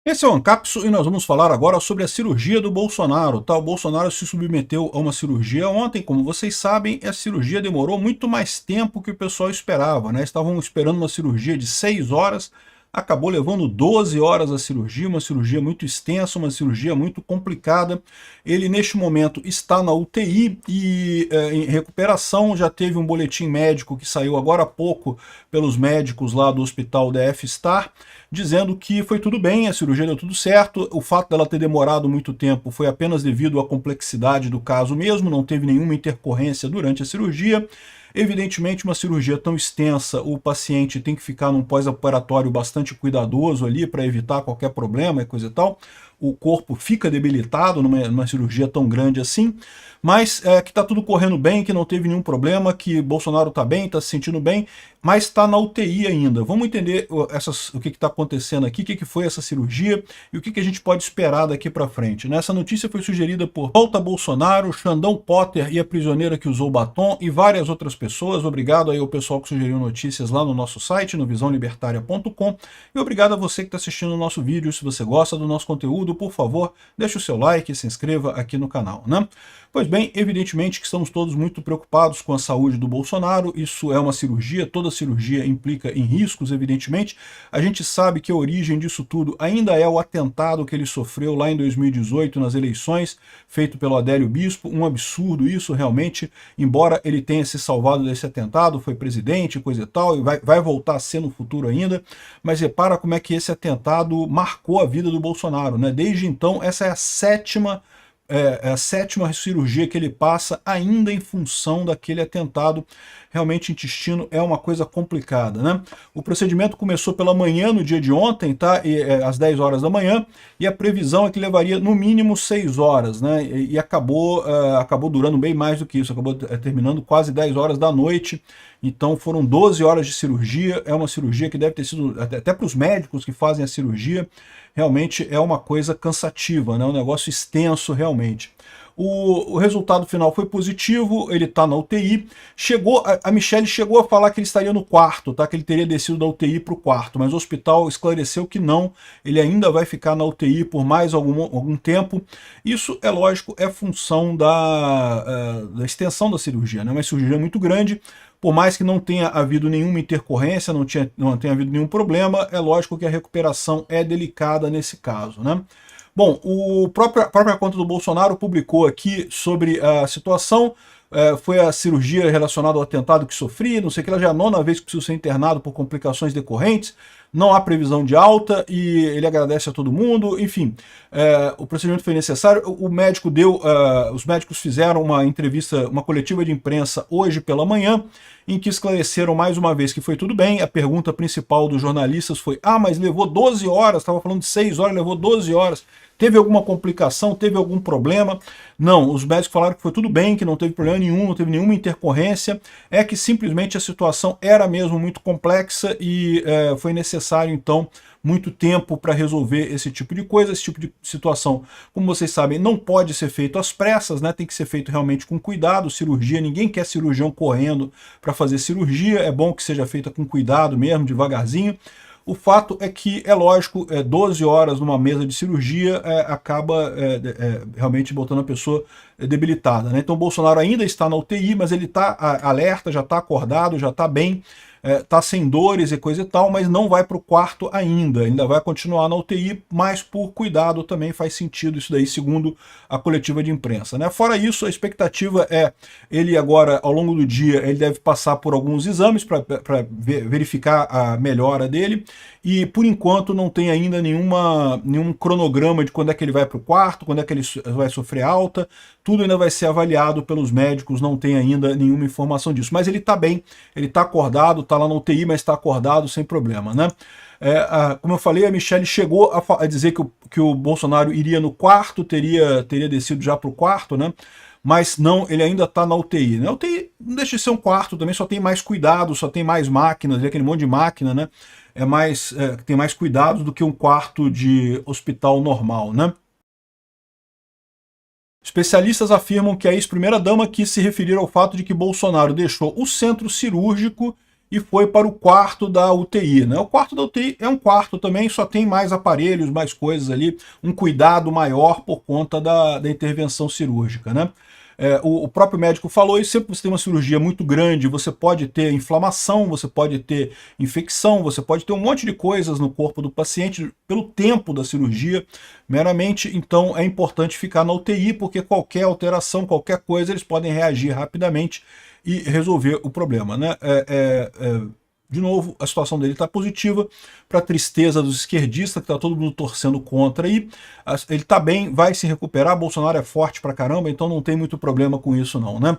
Esse é o Ancapso e nós vamos falar agora sobre a cirurgia do Bolsonaro. Tá? O Bolsonaro se submeteu a uma cirurgia ontem, como vocês sabem, a cirurgia demorou muito mais tempo que o pessoal esperava, né? Estavam esperando uma cirurgia de 6 horas, acabou levando 12 horas a cirurgia, uma cirurgia muito extensa, uma cirurgia muito complicada. Ele, neste momento, está na UTI e em recuperação. Já teve um boletim médico que saiu agora há pouco pelos médicos lá do Hospital DF Star, dizendo que foi tudo bem, a cirurgia deu tudo certo. O fato dela ter demorado muito tempo foi apenas devido à complexidade do caso mesmo, não teve nenhuma intercorrência durante a cirurgia. Evidentemente, uma cirurgia tão extensa, o paciente tem que ficar num pós-operatório bastante cuidadoso ali para evitar qualquer problema e coisa e tal. O corpo fica debilitado numa cirurgia tão grande assim, mas que está tudo correndo bem, que não teve nenhum problema, que Bolsonaro está bem, está se sentindo bem, mas está na UTI ainda. Vamos entender o que está acontecendo aqui, o que foi essa cirurgia e o que a gente pode esperar daqui para frente. Né? Essa notícia foi sugerida por Volta Bolsonaro, Xandão Potter e a prisioneira que usou batom e várias outras pessoas. Obrigado aí ao pessoal que sugeriu notícias lá no nosso site, no visãolibertaria.com, e obrigado a você que está assistindo o nosso vídeo. Se você gosta do nosso conteúdo, por favor, deixe o seu like e se inscreva aqui no canal, né? Pois bem, evidentemente que estamos todos muito preocupados com a saúde do Bolsonaro. Isso é uma cirurgia, toda cirurgia implica em riscos, evidentemente. A gente sabe que a origem disso tudo ainda é o atentado que ele sofreu lá em 2018 nas eleições, feito pelo Adélio Bispo. Um absurdo isso, realmente, embora ele tenha se salvado desse atentado, foi presidente, coisa e tal, e vai voltar a ser no futuro ainda, mas repara como é que esse atentado marcou a vida do Bolsonaro, né? Desde então, essa é a sétima cirurgia que ele passa ainda em função daquele atentado. Realmente, intestino é uma coisa complicada, né? O procedimento começou pela manhã, no dia de ontem, tá? Às 10 horas da manhã, e a previsão é que levaria no mínimo 6 horas, né? E acabou durando bem mais do que isso, acabou terminando quase 10 horas da noite. Então foram 12 horas de cirurgia. É uma cirurgia que deve ter sido, até para os médicos que fazem a cirurgia, realmente é uma coisa cansativa, né? Um negócio extenso realmente. O resultado final foi positivo, ele está na UTI. A Michelle chegou a falar que ele estaria no quarto, tá? Que ele teria descido da UTI para o quarto, mas o hospital esclareceu que não, ele ainda vai ficar na UTI por mais algum tempo. Isso, é lógico, é função da extensão da cirurgia, né? Uma cirurgia muito grande. Por mais que não tenha havido nenhuma intercorrência, não tenha havido nenhum problema, é lógico que a recuperação é delicada nesse caso, né? Bom, a própria conta do Bolsonaro publicou aqui sobre a situação. Foi a cirurgia relacionada ao atentado que sofri, não sei o que, ela já é a 9ª vez que precisa ser internado por complicações decorrentes, não há previsão de alta e ele agradece a todo mundo. Enfim, o procedimento foi necessário. Os médicos fizeram uma entrevista, uma coletiva de imprensa hoje pela manhã, em que esclareceram mais uma vez que foi tudo bem. A pergunta principal dos jornalistas foi: mas levou 12 horas, estava falando de 6 horas, levou 12 horas. Teve alguma complicação? Teve algum problema? Não, os médicos falaram que foi tudo bem, que não teve problema nenhum, não teve nenhuma intercorrência. É que simplesmente a situação era mesmo muito complexa e foi necessário, então, muito tempo para resolver esse tipo de coisa. Esse tipo de situação, como vocês sabem, não pode ser feito às pressas, né? Tem que ser feito realmente com cuidado. Cirurgia, ninguém quer cirurgião correndo para fazer cirurgia. É bom que seja feita com cuidado mesmo, devagarzinho. O fato é que, é lógico, 12 horas numa mesa de cirurgia acaba realmente botando a pessoa debilitada, né? Então o Bolsonaro ainda está na UTI, mas ele está alerta, já está acordado, já está bem, está sem dores e coisa e tal, mas não vai para o quarto ainda vai continuar na UTI, mas por cuidado também faz sentido isso daí, segundo a coletiva de imprensa, né? Fora isso, a expectativa é ele agora, ao longo do dia, ele deve passar por alguns exames para verificar a melhora dele, e por enquanto não tem ainda nenhum cronograma de quando é que ele vai para o quarto, quando é que ele vai sofrer alta. Tudo ainda vai ser avaliado pelos médicos, não tem ainda nenhuma informação disso. Mas ele está bem, ele está acordado, está lá na UTI, mas está acordado sem problema, né? Como eu falei, a Michelle chegou a dizer que o Bolsonaro iria no quarto, teria descido já para o quarto, né? Mas não, ele ainda está na UTI, né? A UTI não deixa de ser um quarto também, só tem mais cuidado, só tem mais máquinas, aquele monte de máquina, né? Tem mais cuidados do que um quarto de hospital normal, né? Especialistas afirmam que a ex-primeira-dama quis se referir ao fato de que Bolsonaro deixou o centro cirúrgico e foi para o quarto da UTI, né? O quarto da UTI é um quarto também, só tem mais aparelhos, mais coisas ali, um cuidado maior por conta da intervenção cirúrgica, né? O próprio médico falou, e sempre que você tem uma cirurgia muito grande, você pode ter inflamação, você pode ter infecção, você pode ter um monte de coisas no corpo do paciente pelo tempo da cirurgia, meramente, então é importante ficar na UTI, porque qualquer alteração, qualquer coisa, eles podem reagir rapidamente e resolver o problema, né? De novo, a situação dele está positiva, para tristeza dos esquerdistas, que está todo mundo torcendo contra aí. Ele está bem, vai se recuperar, Bolsonaro é forte pra caramba, então não tem muito problema com isso não, né?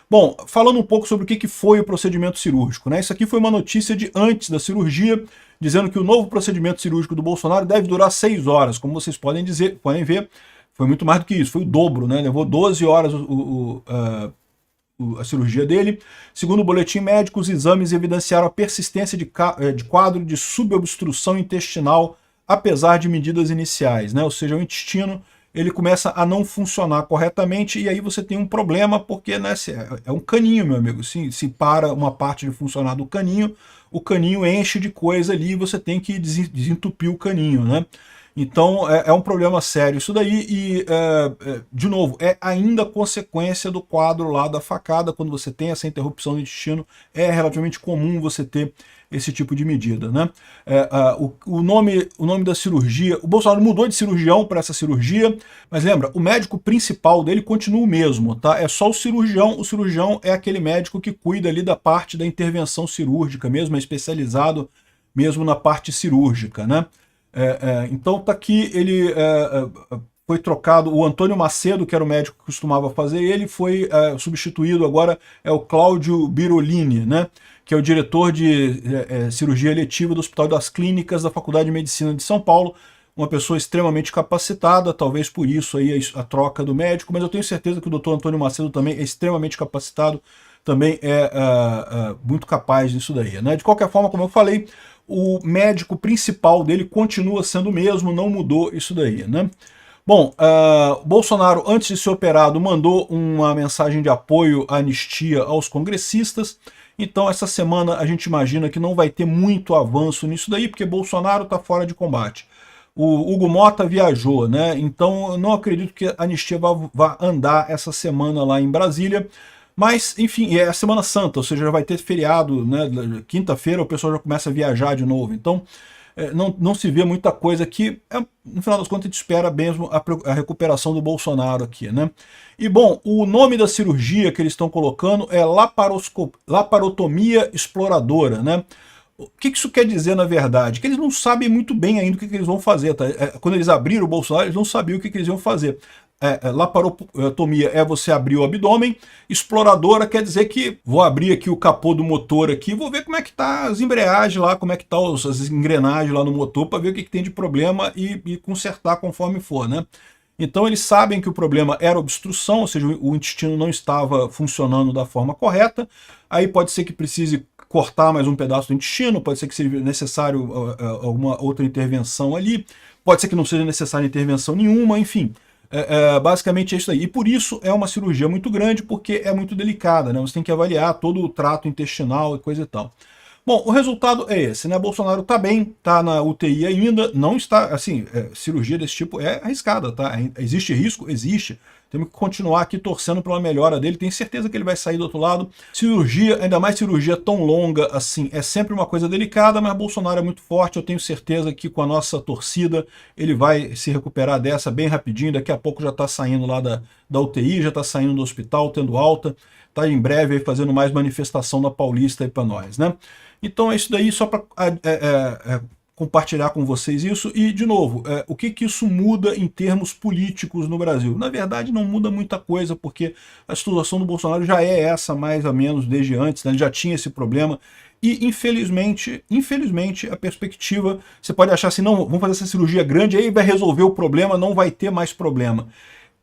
Bom, falando um pouco sobre o que foi o procedimento cirúrgico, né? Isso aqui foi uma notícia de antes da cirurgia, dizendo que o novo procedimento cirúrgico do Bolsonaro deve durar 6 horas, como vocês podem ver, foi muito mais do que isso, foi o dobro, né? Levou 12 horas a cirurgia dele. Segundo o boletim médico, os exames evidenciaram a persistência de quadro de subobstrução intestinal, apesar de medidas iniciais, né? Ou seja, o intestino ele começa a não funcionar corretamente e aí você tem um problema porque, né, é um caninho, meu amigo. Se para uma parte de funcionar do caninho, o caninho enche de coisa ali e você tem que desentupir o caninho, né? Então é um problema sério isso daí e, de novo, é ainda consequência do quadro lá da facada. Quando você tem essa interrupção do intestino, é relativamente comum você ter esse tipo de medida, né? O nome da cirurgia, o Bolsonaro mudou de cirurgião para essa cirurgia, mas lembra, o médico principal dele continua o mesmo, tá? É só o cirurgião é aquele médico que cuida ali da parte da intervenção cirúrgica mesmo, é especializado mesmo na parte cirúrgica, né? Então tá aqui, ele foi trocado, o Antônio Macedo, que era o médico que costumava fazer, ele foi substituído agora, é o Cláudio Birolini, né, que é o diretor de cirurgia eletiva do Hospital das Clínicas da Faculdade de Medicina de São Paulo, uma pessoa extremamente capacitada, talvez por isso aí a troca do médico, mas eu tenho certeza que o doutor Antônio Macedo também é extremamente capacitado, também é muito capaz disso daí, né. De qualquer forma, como eu falei, o médico principal dele continua sendo o mesmo, não mudou isso daí, né? Bom, Bolsonaro, antes de ser operado, mandou uma mensagem de apoio à anistia aos congressistas, então essa semana a gente imagina que não vai ter muito avanço nisso daí, porque Bolsonaro está fora de combate. O Hugo Mota viajou, né? Então eu não acredito que a anistia vá andar essa semana lá em Brasília. Mas, enfim, é a Semana Santa, ou seja, já vai ter feriado, né? Quinta-feira o pessoal já começa a viajar de novo. Então, não se vê muita coisa aqui. No final das contas, a gente espera mesmo a recuperação do Bolsonaro aqui, né? E, bom, o nome da cirurgia que eles estão colocando é laparotomia exploradora, né? O que isso quer dizer, na verdade? Que eles não sabem muito bem ainda o que eles vão fazer, tá? Quando eles abriram o Bolsonaro, eles não sabiam o que eles iam fazer. Laparotomia é você abrir o abdômen, exploradora quer dizer que vou abrir aqui o capô do motor aqui, vou ver como é que tá as embreagens lá, como é que tá as engrenagens lá no motor, para ver o que tem de problema e consertar conforme for, né? Então eles sabem que o problema era obstrução, ou seja, o intestino não estava funcionando da forma correta, aí pode ser que precise cortar mais um pedaço do intestino, pode ser que seja necessário alguma outra intervenção ali, pode ser que não seja necessária intervenção nenhuma, enfim. Basicamente é isso aí. E por isso é uma cirurgia muito grande, porque é muito delicada, né? Você tem que avaliar todo o trato intestinal e coisa e tal. Bom, o resultado é esse, né? Bolsonaro tá bem, tá na UTI ainda, não está, assim, cirurgia desse tipo é arriscada, tá? Existe risco? Existe. Temos que continuar aqui torcendo pela melhora dele, tenho certeza que ele vai sair do outro lado. Cirurgia, ainda mais cirurgia tão longa assim, é sempre uma coisa delicada, mas Bolsonaro é muito forte, eu tenho certeza que com a nossa torcida ele vai se recuperar dessa bem rapidinho, daqui a pouco já está saindo lá da UTI, já está saindo do hospital, tendo alta, está em breve aí fazendo mais manifestação na Paulista aí para nós, né? Então é isso daí, só para compartilhar com vocês isso. E, de novo, o que isso muda em termos políticos no Brasil? Na verdade, não muda muita coisa, porque a situação do Bolsonaro já é essa, mais ou menos, desde antes, né? Ele já tinha esse problema. E, infelizmente, a perspectiva, você pode achar assim, não, vamos fazer essa cirurgia grande, aí vai resolver o problema, não vai ter mais problema.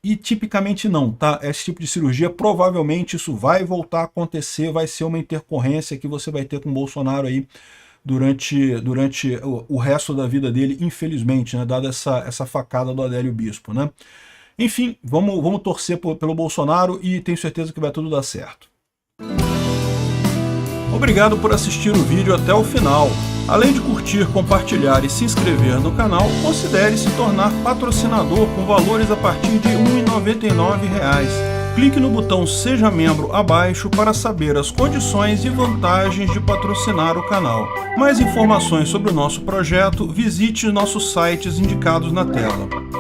E tipicamente não, tá? Esse tipo de cirurgia, provavelmente isso vai voltar a acontecer, vai ser uma intercorrência que você vai ter com o Bolsonaro aí durante o resto da vida dele, infelizmente, né? Dada essa facada do Adélio Bispo, né? Enfim, vamos torcer pelo Bolsonaro e tenho certeza que vai tudo dar certo. Obrigado por assistir o vídeo até o final. Além de curtir, compartilhar e se inscrever no canal, considere se tornar patrocinador com valores a partir de R$ 1,99. Clique no botão Seja Membro abaixo para saber as condições e vantagens de patrocinar o canal. Mais informações sobre o nosso projeto, visite nossos sites indicados na tela.